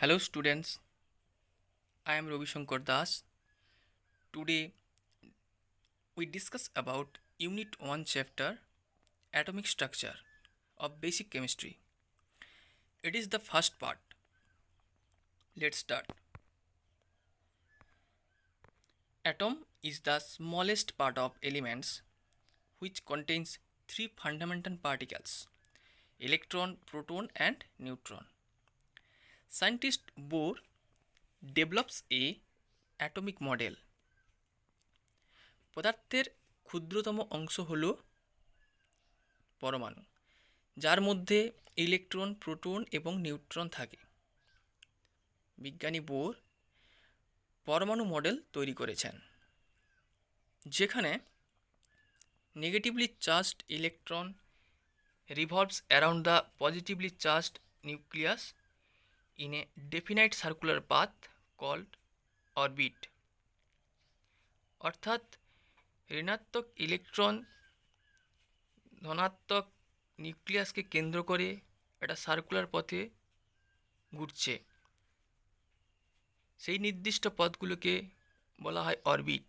Hello students, I am Ravi Shankar Das. Today we discuss about Unit 1 chapter Atomic Structure of Basic Chemistry. It is the first part. Let's start. Atom is the smallest part of elements which contains three fundamental particles: electron, proton and neutron. Scientist Bohr develops a atomic model. পদার্থের ক্ষুদ্রতম অংশ হল পরমাণু, যার মধ্যে electron, proton এবং neutron থাকে। বিজ্ঞানী বোর পরমাণু মডেল তৈরি করেছেন, যেখানে negatively charged electron revolves around the positively charged nucleus in a definite circular path called orbit. অর্থাৎ ঋণাত্মক ইলেকট্রন ধনাত্মক নিউক্লিয়াসকে কেন্দ্র করে একটা সার্কুলার পথে ঘুরছে। সেই নির্দিষ্ট পথগুলোকে বলা হয় orbit.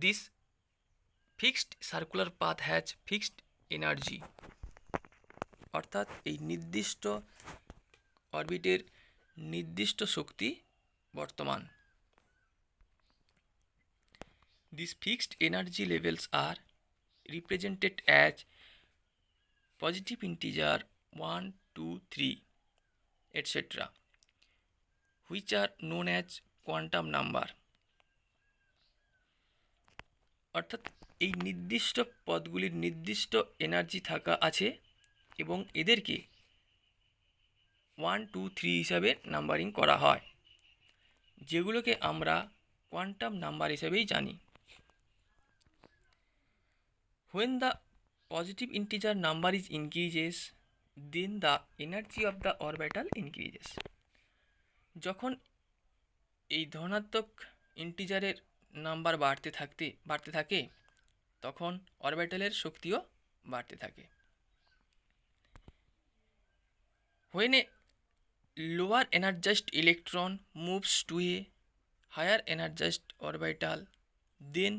This fixed circular path has fixed energy. অর্থাৎ এই নির্দিষ্ট অরবিটের নির্দিষ্ট শক্তি বর্তমান। These fixed energy levels are represented as positive integer 1, 2, 3, etc., which are known as quantum number. অর্থাৎ এই নির্দিষ্ট পদগুলির নির্দিষ্ট এনার্জি থাকা আছে এবং এদেরকে 1, 2, 3 হিসাবে নাম্বারিং করা হয়, যেগুলোকে আমরা কোয়ান্টাম নাম্বার হিসেবেই জানি। When the positive integer number is increases, then the energy of the orbital increases. যখন এই ধনাত্মক ইন্টিজারের নাম্বার বাড়তে থাকে তখন অরবিটালের শক্তিও বাড়তে থাকে। When a lower energized electron moves to a higher energized orbital, then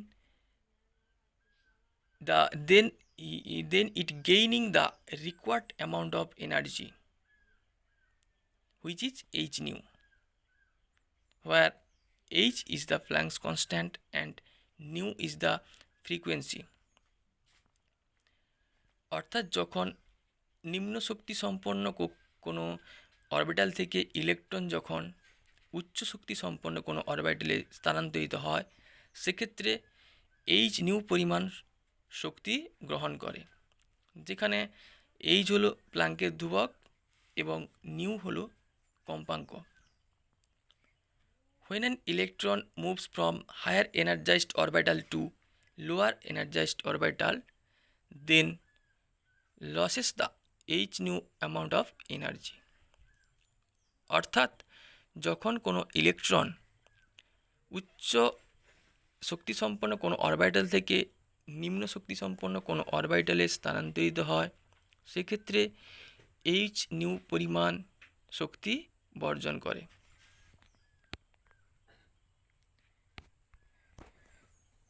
it gaining the required amount of energy, which is h nu, where h is the Planck's constant and nu is the frequency. অর্থাৎ যখন নিম্ন শক্তি সম্পন্ন কোনো orbital থেকে electron যখন উচ্চ শক্তি সম্পন্ন কোনো অরবিটালে স্থানান্তরিত হয়, সেক্ষেত্রে এইচ নিউ পরিমাণ শক্তি গ্রহণ করে, যেখানে এইচ হলো প্ল্যাঙ্কের ধ্রুবক এবং নিউ হলো কম্পাঙ্ক। When an electron moves from higher energized orbital to lower energized orbital, then loses the h nu amount of energy. অর্থাৎ যখন কোনো ইলেকট্রন উচ্চ শক্তিসম্পন্ন কোনো অরবিটাল থেকে নিম্ন শক্তিসম্পন্ন কোনো অরবিটালে স্থানান্তরিত হয়, সেক্ষেত্রে এইচ নিউ পরিমাণ শক্তি বর্জন করে।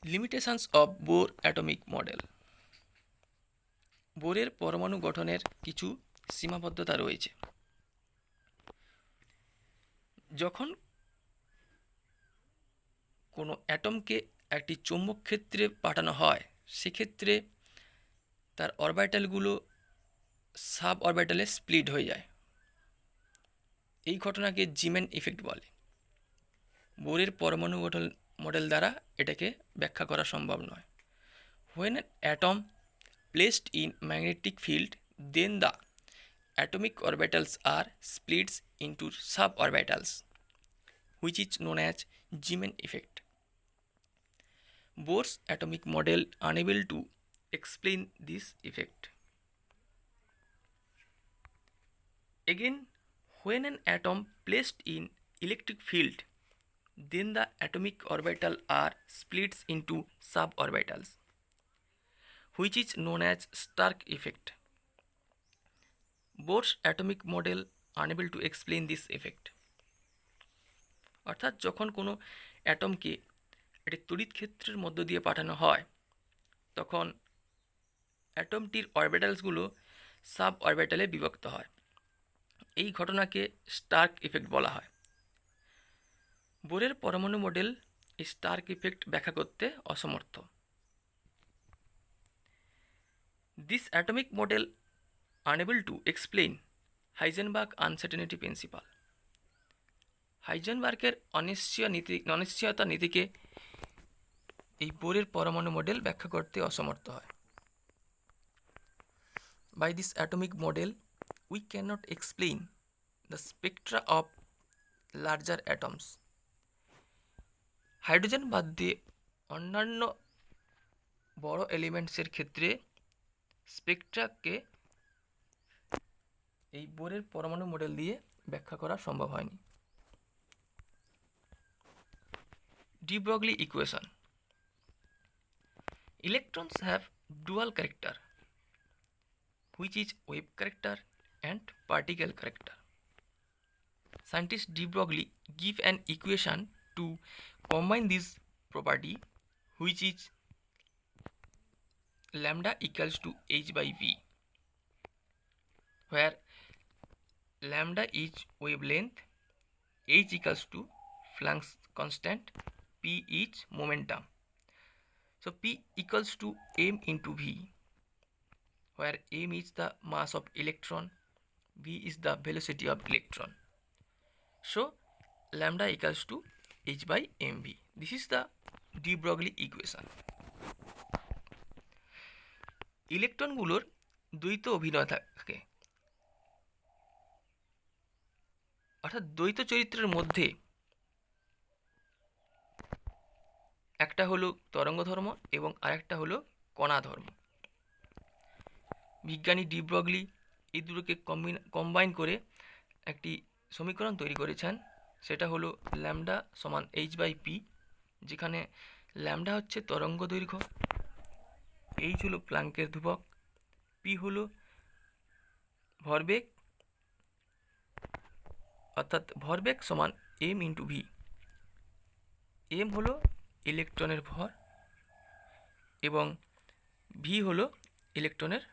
Limitations of Bohr atomic model. বোরের পরমাণু গঠনের কিছু সীমাবদ্ধতা রয়েছে। যখন কোনো অ্যাটমকে একটি চৌম্বক ক্ষেত্রে পাঠানো হয়, সেক্ষেত্রে তার অরবিটালগুলো সাব অরবিটালে স্প্লিট হয়ে যায়। এই ঘটনাকে জিমেন ইফেক্ট বলে। বোরের পরমাণু গঠন মডেল দ্বারা এটাকে ব্যাখ্যা করা সম্ভব নয়। When an atom placed in magnetic field, then the atomic orbitals are split into suborbitals, which is known as Zeeman effect. Bohr's atomic model unable to explain this effect. Again, when an atom placed in electric field, then the atomic orbital are split into suborbitals, which is known as Stark effect. Bohr's atomic model unable to explain this effect. অর্থাৎ যখন কোনো অ্যাটমকে একটি তড়িৎ ক্ষেত্রের মধ্য দিয়ে পাঠানো হয় তখন অ্যাটমটির অরবিটালসগুলো সাব অরবিটালে বিভক্ত হয়। এই ঘটনাকে স্টার্ক ইফেক্ট বলা হয়। বোরের পরমাণু মডেল এই স্টার্ক ইফেক্ট ব্যাখ্যা করতে অসমর্থ। This atomic model unable to explain Heisenberg uncertainty principle. হাইজেনবার্গের অনিশ্চয়তা নীতিকে এই বোরের পরমাণু মডেল ব্যাখ্যা করতে অসমর্থ হয়। By this atomic model, we cannot explain the spectra of larger atoms. Hydrogen বাদ দিয়ে অন্যান্য বড় এলিমেন্টসের ক্ষেত্রে স্পেকট্রাকে এই বোরের পরমাণু মডেল দিয়ে ব্যাখ্যা করা সম্ভব হয়নি। De Broglie equation. Electrons have dual character, which is wave character and particle character. Scientist de Broglie give an equation to combine this property, which is lambda equals to h by v, where lambda is wavelength, h equals to Planck's constant, p is momentum. So p equals to m into v, where m is the mass of electron, v is the velocity of electron. So lambda equals to h by mv. This is the de Broglie equation. ইলেকট্রনগুলোর দ্বৈত অভিনয় থাকে, অর্থাৎ দ্বৈত চরিত্রের মধ্যে একটা হলো তরঙ্গ ধর্ম এবং আরেকটা হলো কণা ধর্ম। বিজ্ঞানী ডি ব্রগলি এই দুটোকে কম্বাইন করে একটি সমীকরণ তৈরি করেছেন, সেটা হলো ল্যামডা সমান এইচ বাই পি, যেখানে ল্যামডা হচ্ছে তরঙ্গ দৈর্ঘ্য, এইচ হলো প্লাঙ্কের ধ্রুবক, পি হলো ভরবেগ, অর্থাৎ ভরবেগ সমান এম ইন্টু ভি। এম হলো ইলেকট্রনের ভর এবং ভি হলো ইলেকট্রনের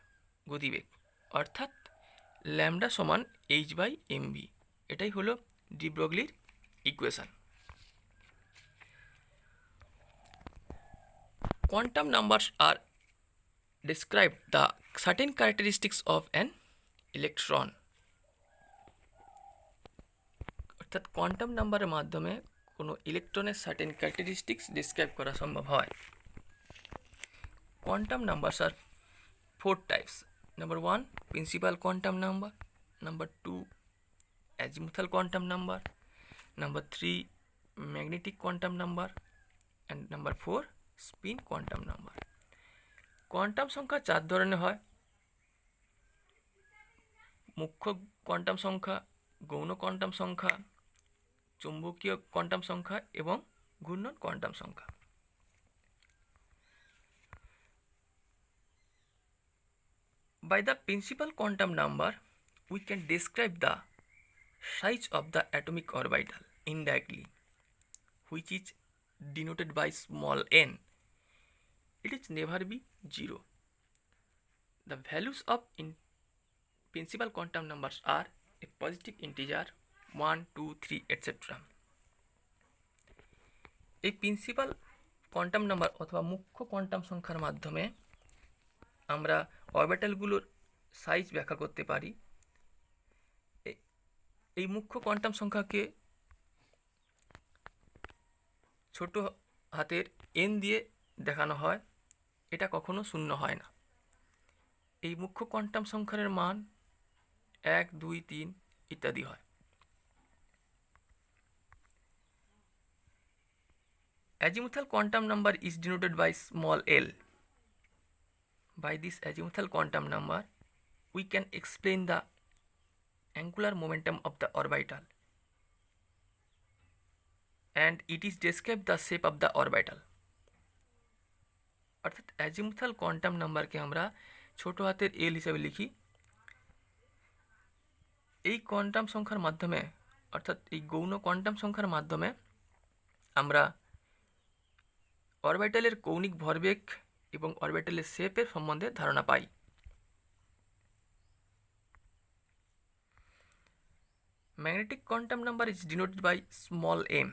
গতিবেগ, অর্থাৎ ল্যামডা সমান এইচ বাই এম ভি। এটাই হলো ডি ব্রগলির ইকুয়েশন। কোয়ান্টাম নাম্বারস আর describe the certain characteristics of an electron. অর্থাৎ কোয়ান্টাম নাম্বারের মাধ্যমে কোনো ইলেকট্রনের সার্টেন ক্যারেক্টারিস্টিক্স ডিসক্রাইব করা সম্ভব হয়। Quantum numbers are 4 types. Number 1 principal quantum number, number 2 azimuthal quantum number, number 3 magnetic quantum number and number 4 spin quantum number. Quantum সংখ্যা 4 ধরনের হয়: মুখ্য কোয়ান্টাম সংখ্যা, গৌণ কোয়ান্টাম সংখ্যা, চুম্বকীয় কোয়ান্টাম সংখ্যা এবং ঘূর্ণন কোয়ান্টাম সংখ্যা। By the principal quantum number, we can describe the size of the atomic orbital indirectly, which is denoted by small n. It is never be 0. The values of principal quantum numbers are a positive integer 1, 2, 3, etc. এই principal quantum number অথবা মুখ্য quantum সংখ্যার মাধ্যমে আমরা অরবিটালগুলোর size ব্যাখ্যা করতে পারি। এই মুখ্য কোয়ান্টাম সংখ্যাকে ছোট হাতের এন দিয়ে দেখানো হয়, এটা কখনো শূন্য হয় না। এই মুখ্য কোয়ান্টাম সংখ্যার মান 1, 2, 3 ইত্যাদি হয়। Azimuthal quantum number is denoted by small l. By this azimuthal quantum number, we can explain the angular momentum of the orbital, and it is describe the shape of the orbital. অর্থাৎ azimuthal quantum নাম্বারকে আমরা ছোট হাতের এল হিসাবে লিখি, এই quantum সংখ্যার মাধ্যমে, অর্থাৎ এই গৌণ কোয়ান্টাম সংখ্যার মাধ্যমে আমরা অরবিটালের কৌণিক ভরবেগ এবং অরবিটালের শেপের সম্বন্ধে ধারণা পাই। Magnetic quantum number is denoted by small m.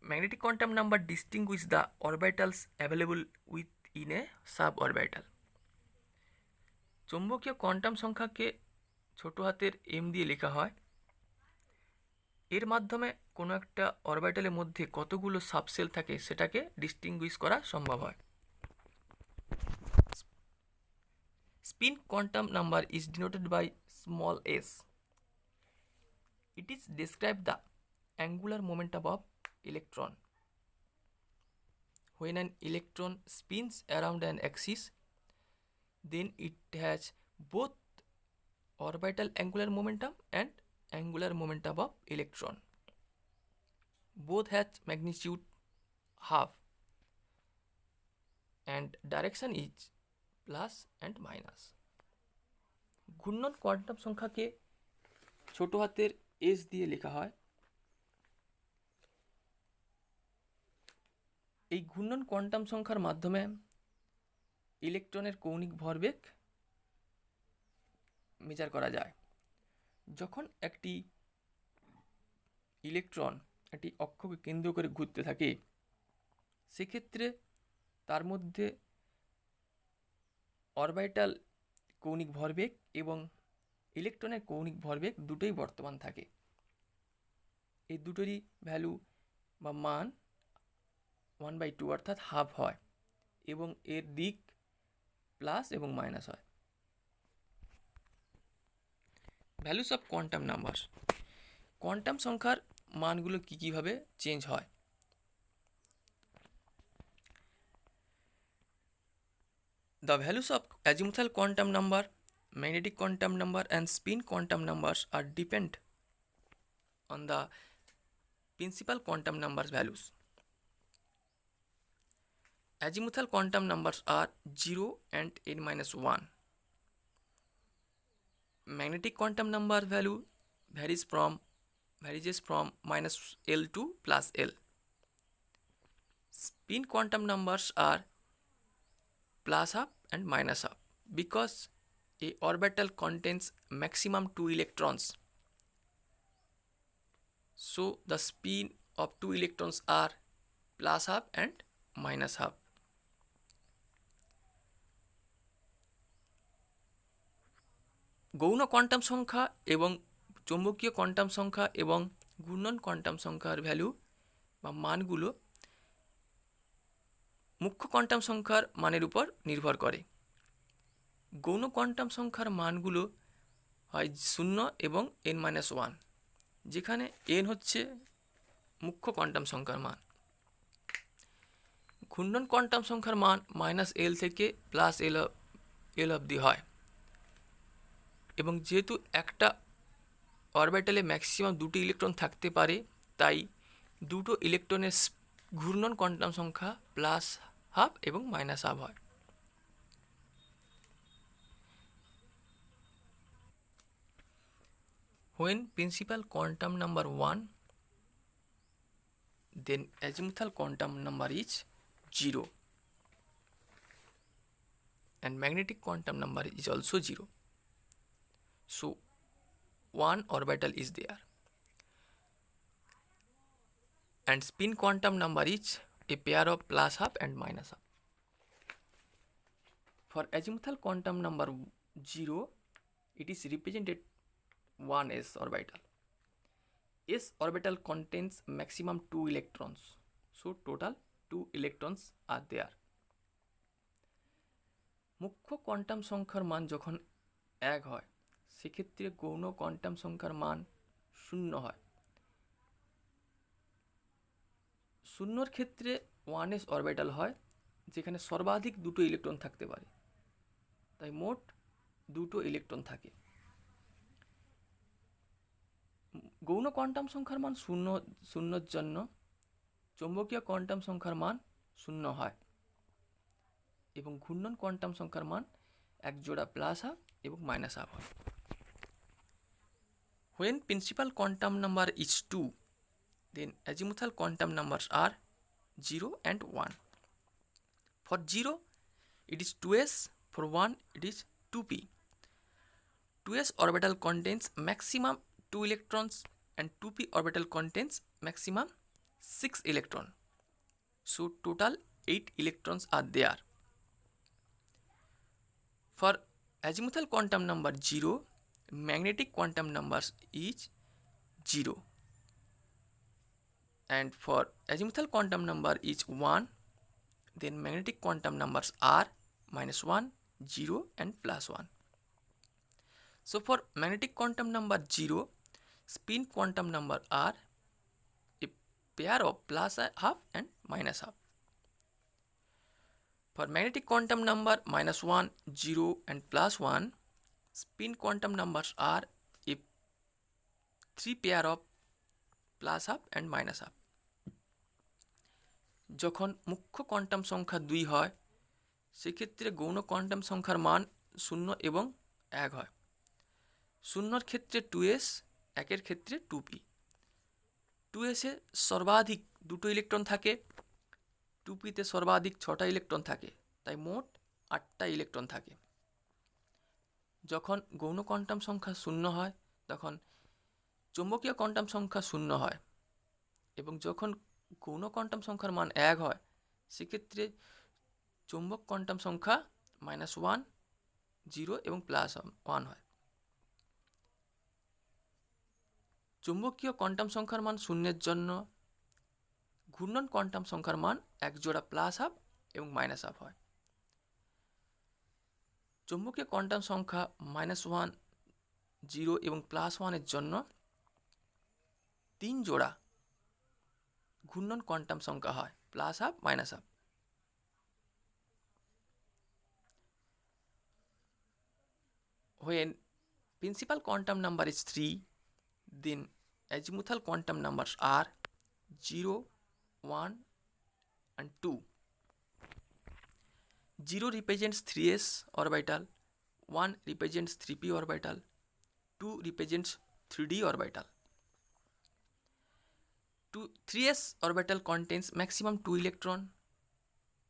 Magnetic quantum number distinguish the orbitals available within a suborbital. চৌম্বকীয় কোয়ান্টাম সংখ্যাকে ছোট হাতের m দিয়ে লেখা হয়। এর মাধ্যমে কোনো একটা অরবিটালের মধ্যে কতগুলো সাবসেল থাকে সেটাকে ডিস্টিংগুইশ করা সম্ভব হয়। Spin quantum number is denoted by small s. It is describe the angular momentum of electron. When an electron spins around an axis, then it has both orbital angular momentum and angular momentum of electron. Both has magnitude half and direction is plus and minus. ঘূর্ণন quantum সংখ্যাকে ছোট হাতের s দিয়ে লেখা হয়। এই ঘূর্ণন quantum সংখ্যার মাধ্যমে ইলেকট্রনের কৌণিক ভরবেগ মেজার করা যায়। যখন একটি ইলেকট্রন একটি অক্ষকে কেন্দ্র করে ঘুরতে থাকে, সেক্ষেত্রে তার মধ্যে অরবিটাল কৌণিক ভরবেগ এবং ইলেকট্রনের কৌণিক ভরবেগ দুটোই বর্তমান থাকে। এই দুটোরই ভ্যালু বা মান 1/2 অর্থাৎ হাফ হয় এবং এর দিক প্লাস এবং মাইনাস হয়। Values of quantum number. Quantum সংখ্যার মানগুলো কীভাবে চেঞ্জ হয়। The values of azimuthal quantum number, magnetic quantum number and spin quantum numbers are depend on the principal quantum numbers values. Azimuthal quantum numbers are 0 and n-1. Magnetic quantum number value varies from -L to +L. Spin quantum numbers are +half and -half because a orbital contains maximum 2 electrons. So the spin of 2 electrons are +half and -half. গৌণ quantum সংখ্যা এবং চৌম্বকীয় quantum সংখ্যা এবং ঘূর্ণন quantum সংখ্যার value বা মানগুলো মুখ্য কোয়ান্টাম সংখ্যার মানের উপর নির্ভর করে। গৌণ কোয়ান্টাম সংখ্যার মানগুলো হয় 0 এবং n-1, যেখানে n হচ্ছে মুখ্য কোয়ান্টাম সংখ্যার মান। ঘূর্ণন কোয়ান্টাম সংখ্যার মান -L থেকে +L অবধি হয় এবং যেহেতু একটা অরবিটালে ম্যাক্সিমাম 2টি ইলেকট্রন থাকতে পারে, তাই দুটো ইলেকট্রনের ঘূর্ণন কোয়ান্টাম সংখ্যা +half এবং -half হয়। When principal quantum number 1, then azimuthal quantum number is 0 and magnetic quantum number is also 0. So one orbital is there and spin quantum number is a pair of +half and -half. For azimuthal quantum number 0, it is represented 1s orbital. S orbital contains maximum 2 electrons, so total 2 electrons are there. মুখ্য quantum সংখ্যার মান যখন 1 হয়, সেক্ষেত্রে গৌণ quantum সংখ্যার মান 0 হয়। 0-র ক্ষেত্রে 1s অরবিটাল হয়, যেখানে সর্বাধিক দুটো ইলেকট্রন থাকতে পারে, তাই মোট দুটো ইলেকট্রন থাকে। গৌণ কোয়ান্টাম সংখ্যার মান 0-0-র জন্য চৌম্বকীয় কোয়ান্টাম সংখ্যার মান 0 হয় এবং ঘূর্ণন কোয়ান্টাম সংখ্যার মান এক জোড়া +half এবং -half হয়। When principal quantum number is 2, then azimuthal quantum numbers are 0 and 1. For 0, it is 2s. For 1, it is 2p. 2s orbital contains maximum 2 electrons and 2p orbital contains maximum 6 electrons. So total 8 electrons are there. For azimuthal quantum number 0, magnetic quantum numbers is 0. And for azimuthal quantum number is 1, then magnetic quantum numbers are -1, 0 and +1. So for magnetic quantum number 0, spin quantum number are a pair of +½ and -½ For magnetic quantum number -1, 0 and +1, spin quantum numbers are a 3 pair of +½ and -½ যখন মুখ্য quantum সংখ্যা 2 হয় সেক্ষেত্রে গৌণ quantum সংখ্যার মান 0 এবং 1 হয়। 0 ক্ষেত্রে 2s, 1 ক্ষেত্রে 2p। 2s এ সর্বাধিক 2টো ইলেকট্রন থাকে, 2p তে সর্বাধিক 6টা ইলেকট্রন থাকে, তাই মোট 8টা ইলেকট্রন থাকে। যখন গৌণ কোয়ান্টাম সংখ্যা 0 হয় তখন চৌম্বকীয় কোয়ান্টাম সংখ্যা 0 হয়, এবং যখন গৌণ কোয়ান্টাম সংখ্যার মান 1 হয় সেক্ষেত্রে চৌম্বক কোয়ান্টাম সংখ্যা -1, 0 এবং +1 হয়। চৌম্বকীয় কোয়ান্টাম সংখ্যার মান 0-এর জন্য ঘূর্ণন কোয়ান্টাম সংখ্যার মান 1 জোড়া +½ এবং -½ হয়। চৌম্বকীয় কোয়ান্টাম সংখ্যা -1, 0 এবং +1 এর জন্য 3 জোড়া ঘূর্ণন কোয়ান্টাম সংখ্যা হয় +½ -½ When principal quantum number is 3, then azimuthal quantum numbers are 0, 1 and 2. 0 represents 3s orbital, 1 represents 3p orbital, 2 represents 3d orbital. 3s orbital contains maximum 2 electron,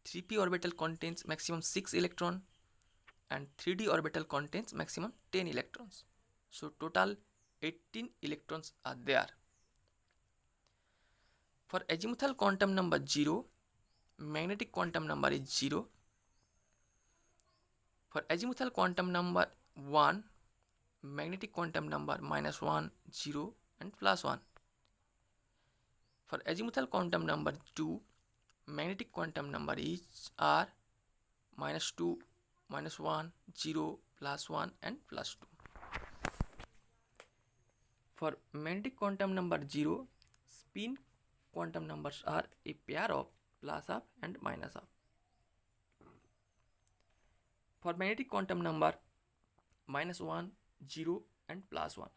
3p orbital contains maximum 6 electron, and 3d orbital contains maximum 10 electrons. So total 18 electrons are there. For azimuthal quantum number 0, magnetic quantum number is 0. For azimuthal quantum number 1, magnetic quantum number -1, 0 and +1. For azimuthal quantum number 2, magnetic quantum number is are -2, -1, 0, +1 and +2. For magnetic quantum number 0, spin quantum numbers are a pair of +½ and -½ For magnetic quantum number -1, 0 and +1,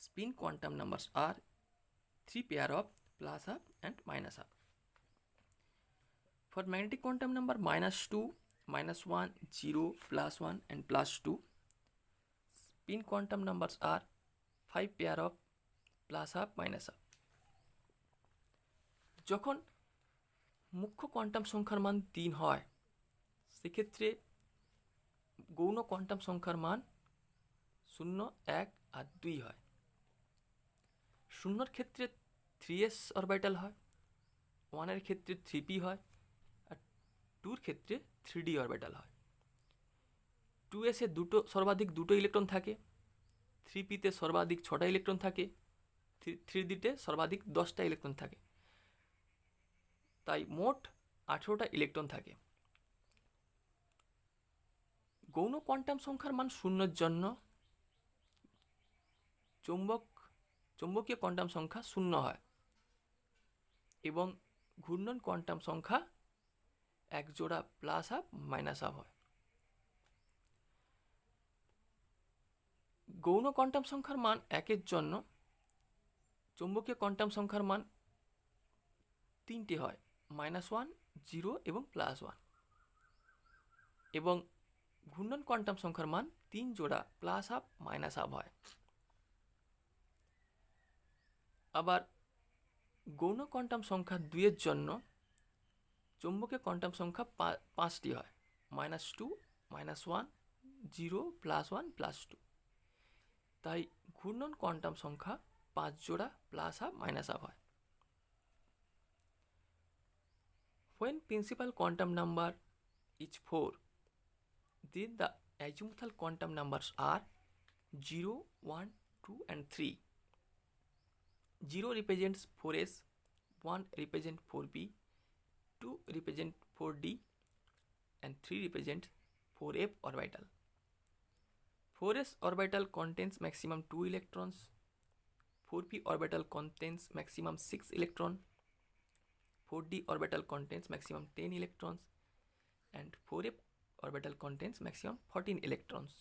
spin quantum numbers are 3 pair of +½ and -½ For magnetic quantum number -2, -1, 0, +1 and +2, spin quantum numbers are 5 pair of +½ -½ যখন মুখ্য quantum সংখ্যার মান 3 হয় সেক্ষেত্রে গৌণ quantum সংখ্যার মান 0, 1 আর 2 হয়। 0-এর ক্ষেত্রে 3s অরবিটাল হয়, 1-এর ক্ষেত্রে 3p হয় আর 2-এর ক্ষেত্রে 3d অরবিটাল হয়। 2s এ সর্বাধিক 2টো ইলেকট্রন থাকে, 3p তে সর্বাধিক 6টা ইলেকট্রন থাকে, 3d তে সর্বাধিক 10টা ইলেকট্রন থাকে, তাই মোট 18টা ইলেকট্রন থাকে। গৌণ কোয়ান্টাম সংখ্যার মান 0-এর জন্য চৌম্বকীয় কোয়ান্টাম সংখ্যা 0 হয় এবং ঘূর্ণন কোয়ান্টাম সংখ্যা 1 জোড়া +½ -½ হয়। গৌণ কোয়ান্টাম সংখ্যার মান 1-এর জন্য চৌম্বকীয় কোয়ান্টাম সংখ্যার মান 3টে হয়, -1, 0 এবং +1, এবং ঘূর্ণন কোয়ান্টাম সংখ্যার মান 3 জোড়া +½ -½ হয়। আবার গৌণ কোয়ান্টাম সংখ্যা 2-এর জন্য চৌম্বকীয় কোয়ান্টাম সংখ্যা 5টি হয়, -2, -1, 0, +1, +2। তাই ঘূর্ণন কোয়ান্টাম সংখ্যা 5 জোড়া +1/2 -1/2 হয়। When principal quantum number is 4, then the azimuthal quantum numbers are 0, 1, 2 and 3. 0 represents 4s, 1 represents 4p, 2 represents 4d and 3 represents 4f orbital. 4s orbital contains maximum 2 electrons, 4p orbital contains maximum 6 electrons, 4d orbital contains maximum 10 electrons and 4f orbital contains maximum 14 electrons.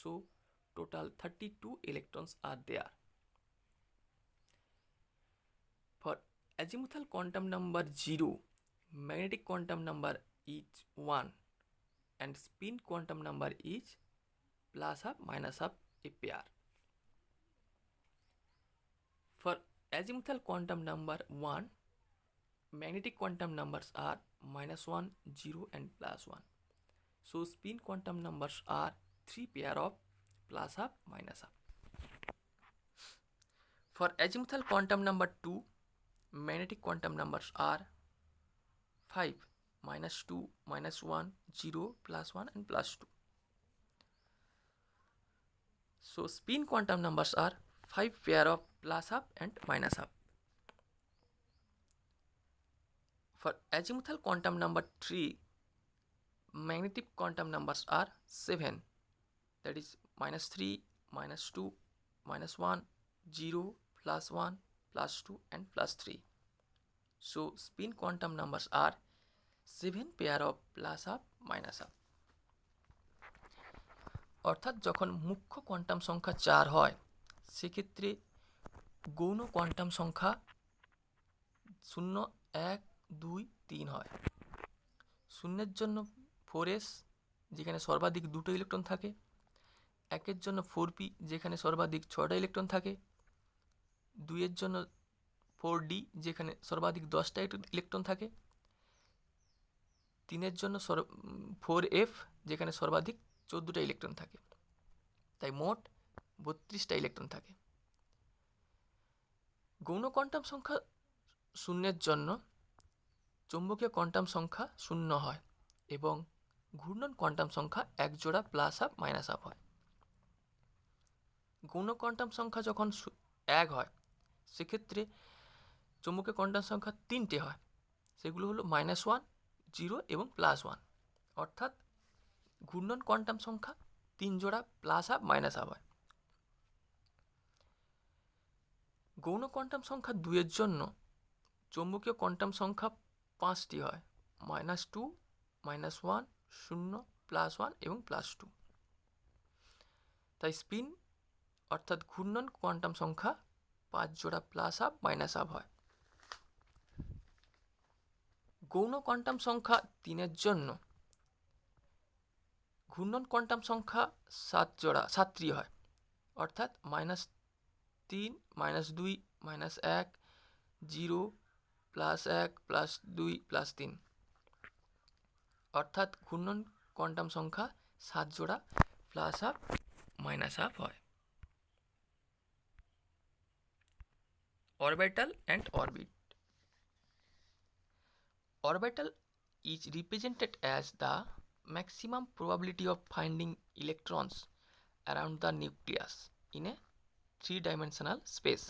So total 32 electrons are there. For azimuthal quantum number 0, magnetic quantum number is 1 and spin quantum number is +1/2 -1/2 a pair. For azimuthal quantum number 1, magnetic quantum numbers are -1, 0 and +1. So spin quantum numbers are 3 pair of +1/2 -1/2. For azimuthal quantum number 2, magnetic quantum numbers are 5, -2, -1, 0, +1 and +2. So spin quantum numbers are 5 pair of +1/2 and -1/2. For azimuthal quantum number 3, magnetic quantum numbers are 7, that is -3, -2, -1, 0, +1, +2 and +3. So spin quantum numbers are 7 pair of +1/2 -1/2. অর্থাৎ যখন মুখ্য quantum সংখ্যা 4 হয় সেক্ষেত্রে গৌণ quantum সংখ্যা 0, 1, 2, 3 হয়। শূন্যের জন্য 4s যেখানে সর্বাধিক 2টো ইলেকট্রন থাকে, 1-এর জন্য 4p যেখানে সর্বাধিক 6টা ইলেকট্রন থাকে, 2-এর জন্য 4d যেখানে সর্বাধিক 10টা ইলেকট্রন থাকে, 3-এর জন্য 4f যেখানে সর্বাধিক 14টা ইলেকট্রন থাকে। তাই মোট 32টা ইলেকট্রন থাকে। গৌণ কোয়ান্টাম সংখ্যা 0-এর জন্য চৌম্বকীয় কোয়ান্টাম সংখ্যা 0 হয় এবং ঘূর্ণন কোয়ান্টাম সংখ্যা 1 জোড়া +1/2 -1/2 হয়। গৌণ কোয়ান্টাম সংখ্যা যখন 1 হয় সেক্ষেত্রে চৌম্বকীয় কোয়ান্টাম সংখ্যা 3টে হয়, সেগুলো হলো -1, 0 এবং +1। অর্থাৎ ঘূর্ণন কোয়ান্টাম সংখ্যা 3 জোড়া +1/2 -1/2 হয়। গৌণ কোয়ান্টাম সংখ্যা 2-এর জন্য চৌম্বকীয় কোয়ান্টাম সংখ্যা 5টি হয়, -2, -1, 0, +1 এবং +2। তাই স্পিন অর্থাৎ ঘূর্ণন কোয়ান্টাম সংখ্যা 5 জোড়া +1/2 -1/2 হয়। গৌণ কোয়ান্টাম সংখ্যা 3-এর জন্য ঘূর্ণন কোয়ান্টাম সংখ্যা 7টি হয়, অর্থাৎ -3, -2, -1, 0, +1, +2, +3। অর্থাৎ ঘূর্ণন কোয়ান্টাম সংখ্যা 7 জোড়া +1/2 -1/2 হয়। Orbital and orbit. Orbital is represented as the maximum probability of finding electrons around the nucleus in a 3-dimensional space.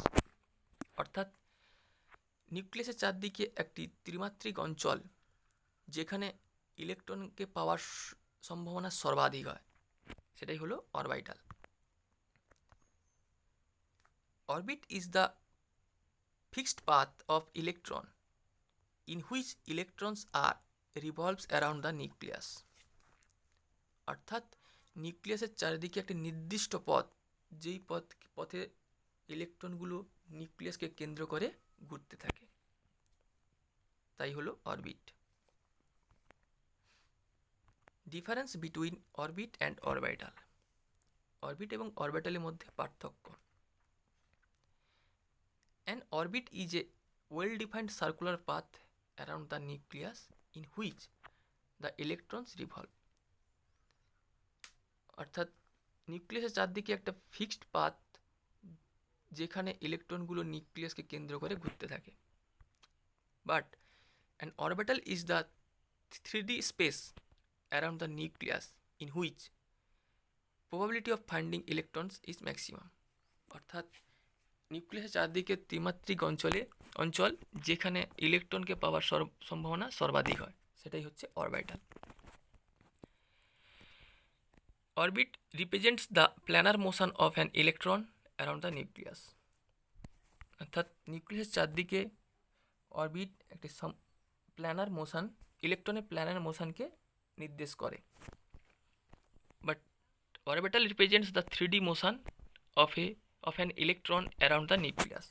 অর্থাৎ নিউক্লিয়াসের চারদিকে একটি ত্রিমাত্রিক অঞ্চল যেখানে ইলেকট্রনকে পাওয়ার সম্ভাবনা সর্বাধিক হয়, সেটাই হলো orbital. Orbit is the fixed path of electron in which electrons are revolves around the nucleus. অর্থাৎ নিউক্লিয়াসের চারিদিকে একটি নির্দিষ্ট পথ, যেই পথে ইলেকট্রনগুলো নিউক্লিয়াসকে কেন্দ্র করে ঘুরতে থাকে, তাই হলো orbit. Difference between orbit and orbital. Orbit এবং অরবিটালের মধ্যে পার্থক্য। An orbit is a well-defined circular path around the nucleus in which the electrons revolve. অর্থাৎ নিউক্লিয়াসের চারদিকে একটা ফিক্সড পাথ যেখানে ইলেকট্রনগুলো নিউক্লিয়াসকে কেন্দ্র করে ঘুরতে থাকে। But an orbital is the 3D space around the nucleus in which probability of finding electrons is maximum. অর্থাৎ নিউক্লিয়াসের চারদিকে ত্রিমাত্রিক অঞ্চল যেখানে ইলেকট্রনকে পাওয়ার সম্ভাবনা সর্বাধিক হয়, সেটাই হচ্ছে orbital. Orbit represents the planar motion of an electron around the nucleus. অর্থাৎ নিউক্লিয়াসের চারদিকে অরবিট একটি প্ল্যানার মোশন, ইলেকট্রনের প্ল্যানার মোশনকে নির্দেশ করে। But orbital represents the 3D motion of an electron around the nucleus.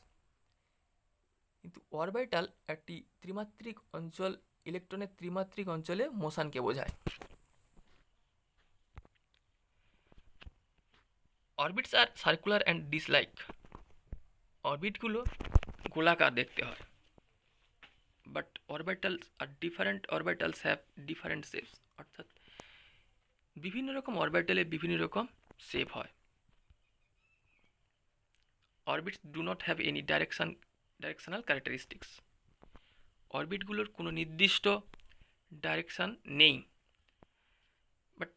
কিন্তু অরবিটাল একটি ত্রিমাত্রিক অঞ্চল, ইলেকট্রনের ত্রিমাত্রিক অঞ্চলে মোশনকে বোঝায়। Orbits are circular and disc like. অরবিটগুলো গোলাকার দেখতে হয়, but orbitals are different orbitals have different shapes. অর্থাৎ বিভিন্ন রকম অরবিটালে বিভিন্ন রকম শেপ হয়। Orbits do not have any directional characteristics. অরবিটগুলোর কোনো নির্দিষ্ট ডাইরেকশান নেই। But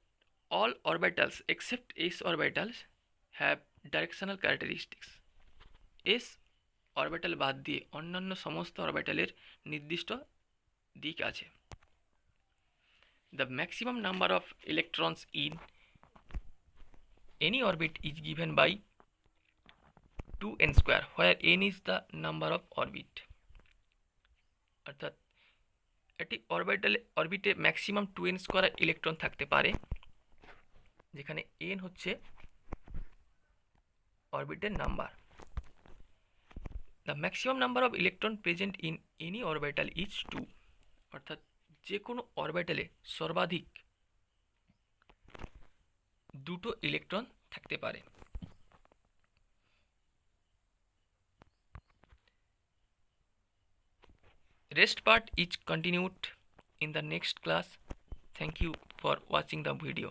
all orbitals except s orbitals have directional characteristics. S orbital বাদ দিয়ে অন্যান্য সমস্ত অরবিটালের নির্দিষ্ট দিক আছে। The maximum number of electrons in any orbit is given by 2n square, where n is the number of orbit. অর্থাৎ এটি অরবিটে ম্যাক্সিমাম 2n স্কোয়ার ইলেকট্রন থাকতে পারে, যেখানে n হচ্ছে অরবিটের number. The maximum number of electron present in any orbital is 2। অর্থাৎ যে কোনো অরবিটালে সর্বাধিক 2টো ইলেকট্রন থাকতে পারে। Rest part is continued in the next class. Thank you for watching the video.